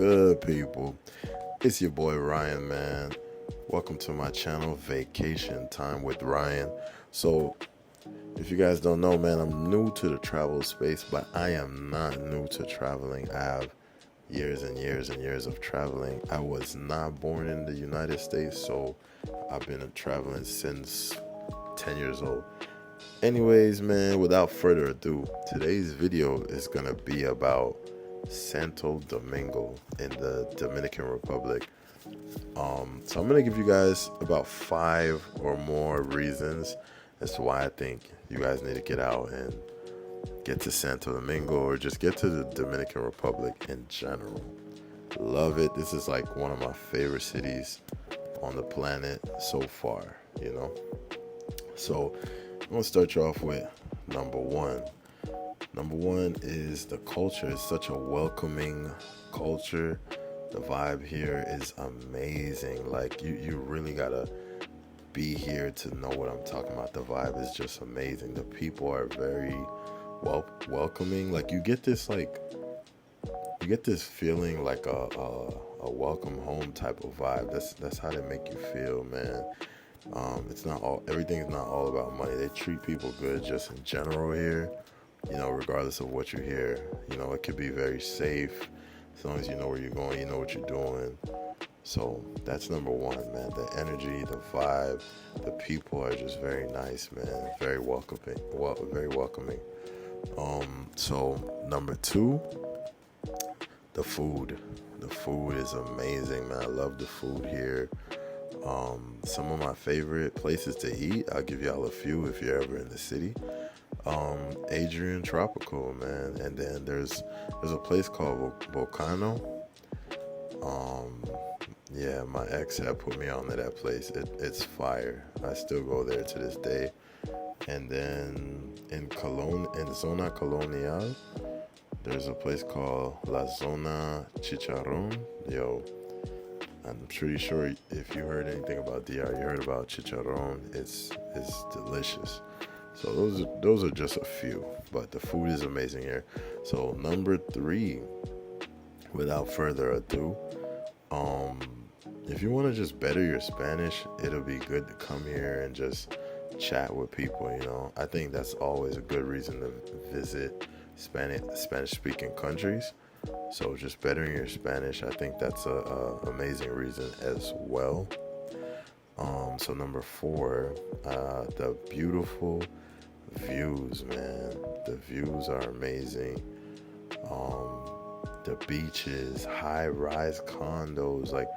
good, people? It's your boy Ryan, man. Welcome to my channel, Vacation Time with Ryan. So, if you guys don't know, man, I'm new to the travel space, but I am not new to traveling. I have years and years and years of traveling. I was not born in the United States, so I've been traveling since 10 years old. Anyways, man, without further ado, today's video is gonna be about Santo Domingo in the Dominican Republic. So I'm gonna give you guys about 5 or more reasons as to why I think you guys need to get out and get to Santo Domingo, or just get to the Dominican Republic in general. Love it. This is like one of my favorite cities on the planet so far. So I'm gonna start you off with number one. Number one is the culture. It's such a welcoming culture. The vibe here is amazing. Like you really gotta be here to know what I'm talking about. The vibe is just amazing. The people are very welcoming. Like you get this feeling like a welcome home type of vibe. That's how they make you feel, man. Everything's not all about money. They treat people good just in general here, regardless of what you hear. It could be very safe as long as you know where you're going, you know what you're doing. So that's number one, man. The energy, the vibe, the people are just very nice, man. Very welcoming. Very welcoming. So number two, the food. The food is amazing, man. I love the food here. Some of my favorite places to eat, I'll give y'all a few if you're ever in the city. Adrian Tropical, man. And then there's a place called Volcano. Yeah, my ex had put me on to that place. It's fire. I still go there to this day. And then in Zona Colonial, there's a place called La Zona Chicharron. Yo, I'm pretty sure if you heard anything about DR, you heard about chicharron. It's delicious. So those are just a few, but the food is amazing here. So number 3, without further ado, if you want to just better your Spanish, it'll be good to come here and just chat with people. I think that's always a good reason to visit Spanish-speaking countries. So just bettering your Spanish, I think that's a amazing reason as well. So number 4, the beautiful views, man. The views are amazing. The beaches, high-rise condos, like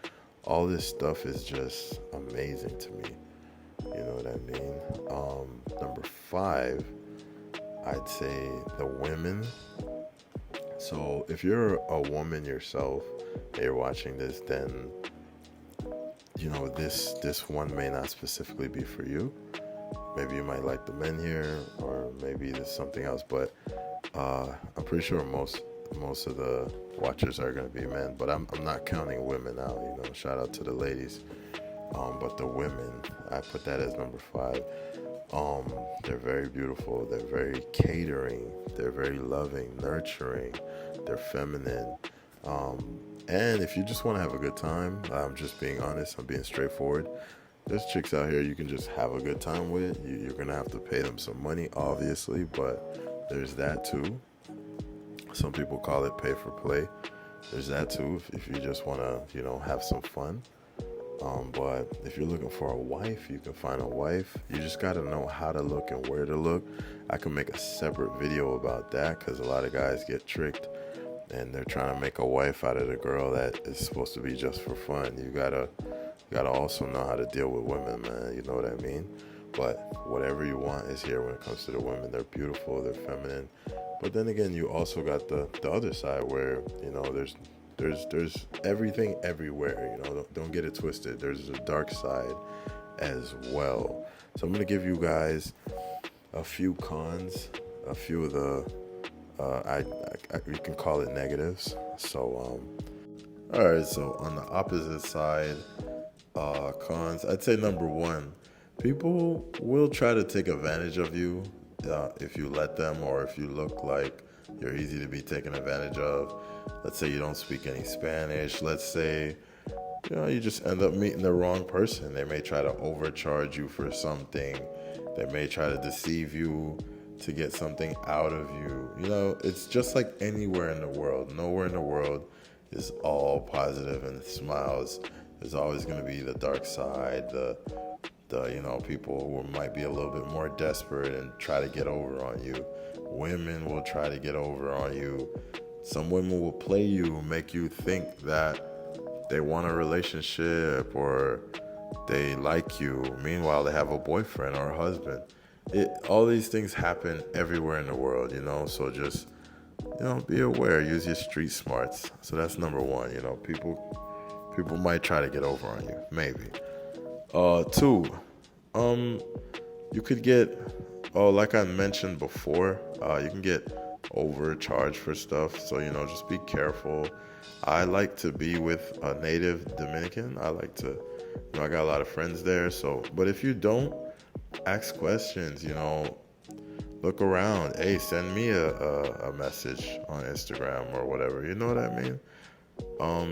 all this stuff is just amazing to me. You know what I mean? Number 5, I'd say the women. So if you're a woman yourself and you're watching this, then this one may not specifically be for you. Maybe you might like the men here, or maybe there's something else. But I'm pretty sure most of the watchers are going to be men. But I'm not counting women out. Shout out to the ladies. But the women, I put that as number 5. They're very beautiful. They're very catering. They're very loving, nurturing. They're feminine. And if you just want to have a good time, I'm just being honest. I'm being straightforward. There's chicks out here you can just have a good time with. You're going to have to pay them some money, obviously, but there's that too. Some people call it pay for play. There's that too if you just want to, have some fun. But if you're looking for a wife, you can find a wife. You just got to know how to look and where to look. I can make a separate video about that, because a lot of guys get tricked and they're trying to make a wife out of the girl that is supposed to be just for fun. You gotta also know how to deal with women, man. You know what I mean? But whatever you want is here when it comes to the women. They're beautiful, they're feminine. But then again, you also got the other side where, there's everything everywhere. Don't get it twisted. There's a dark side as well. So I'm gonna give you guys a few cons, a few of the you can call it negatives. So all right. So on the opposite side, cons, I'd say number 1, people will try to take advantage of you if you let them, or if you look like You're easy to be taken advantage of. Let's say you don't speak any Spanish. Let's say, you just end up meeting the wrong person. They may try to overcharge you for something. They may try to deceive you to get something out of you. It's just like anywhere in the world. Nowhere in the world is all positive and smiles. There's always going to be the dark side, the people who might be a little bit more desperate and try to get over on you. Women will try to get over on you. Some women will play you, make you think that they want a relationship or they like you. Meanwhile, they have a boyfriend or a husband. All these things happen everywhere in the world, so just, be aware, use your street smarts. So that's number one, people might try to get over on you, maybe. Two, you could get, like I mentioned before, you can get overcharged for stuff. So, just be careful. I like to be with a native Dominican. I like to, I got a lot of friends there. So, but if you don't, ask questions, look around. Hey, send me a message on Instagram or whatever. You know what I mean?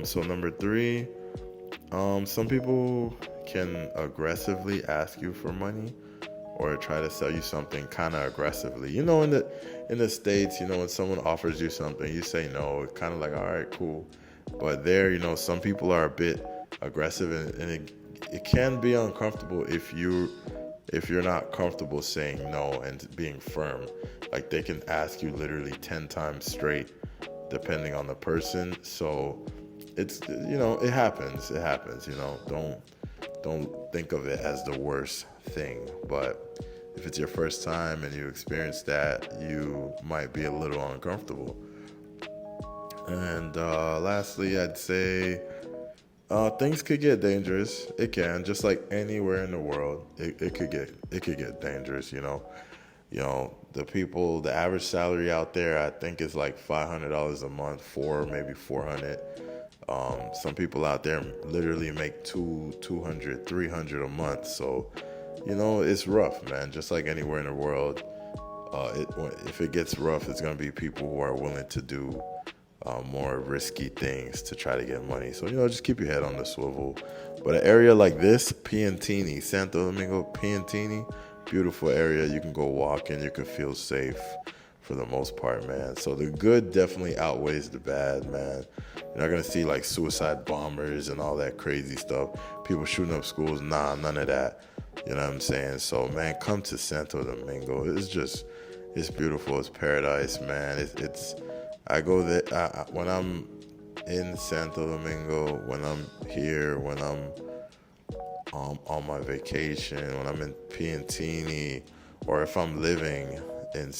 So number three, some people can aggressively ask you for money or try to sell you something kind of aggressively. In the States, when someone offers you something, you say no. It's kind of like, all right, cool. But there, some people are a bit aggressive, and it can be uncomfortable if you're not comfortable saying no and being firm. Like, they can ask you literally 10 times straight, depending on the person. So it's, it happens. Don't think of it as the worst thing. But if it's your first time and you experience that, you might be a little uncomfortable. And lastly, I'd say things could get dangerous. It can, just like anywhere in the world. It could get dangerous. The average salary out there, I think, is like $500 a month, maybe $400. Some people out there literally make $200, $300 a month. So, it's rough, man. Just like anywhere in the world, if it gets rough, it's gonna be people who are willing to do more risky things to try to get money. So, just keep your head on the swivel. But an area like this, Piantini, Santo Domingo, Piantini, beautiful area. You can go walk and you can feel safe for the most part, man. So the good definitely outweighs the bad, man. You're not going to see like suicide bombers and all that crazy stuff. People shooting up schools. Nah, none of that. You know what I'm saying? So, man, come to Santo Domingo. It's beautiful. It's paradise, man. I go there when I'm in Santo Domingo, when I'm here, when I'm on my vacation, when I'm in Piantini, or if I'm living in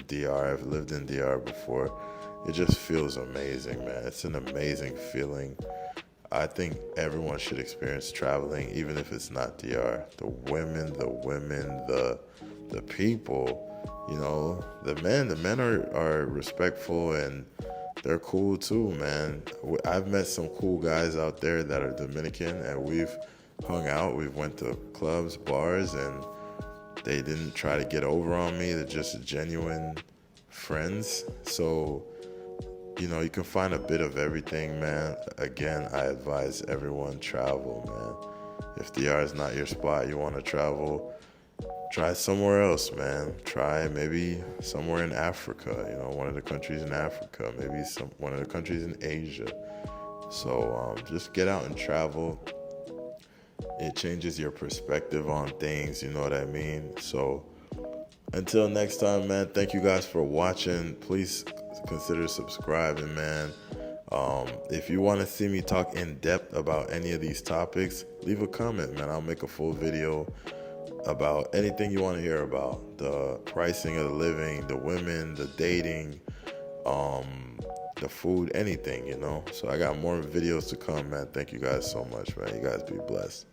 DR. I've lived in DR before. It just feels amazing, man. It's an amazing feeling. I think everyone should experience traveling, even if it's not DR. The women, the people. The men are respectful and they're cool too, man. I've met some cool guys out there that are Dominican, and we've hung out. We've went to clubs, bars, and they didn't try to get over on me. They're just genuine friends. So, you can find a bit of everything, man. Again, I advise everyone travel, man. If DR is not your spot, you want to travel, try somewhere else, man. Try maybe somewhere in Africa, one of the countries in Africa, maybe one of the countries in Asia. So just get out and travel. It changes your perspective on things, you know what I mean? So until next time, man, thank you guys for watching. Please consider subscribing, man. If you want to see me talk in depth about any of these topics, leave a comment, man. I'll make a full video about anything you want to hear about. The pricing of the living, the women, the dating, the food, anything, So I got more videos to come, man. Thank you guys so much, man. You guys be blessed.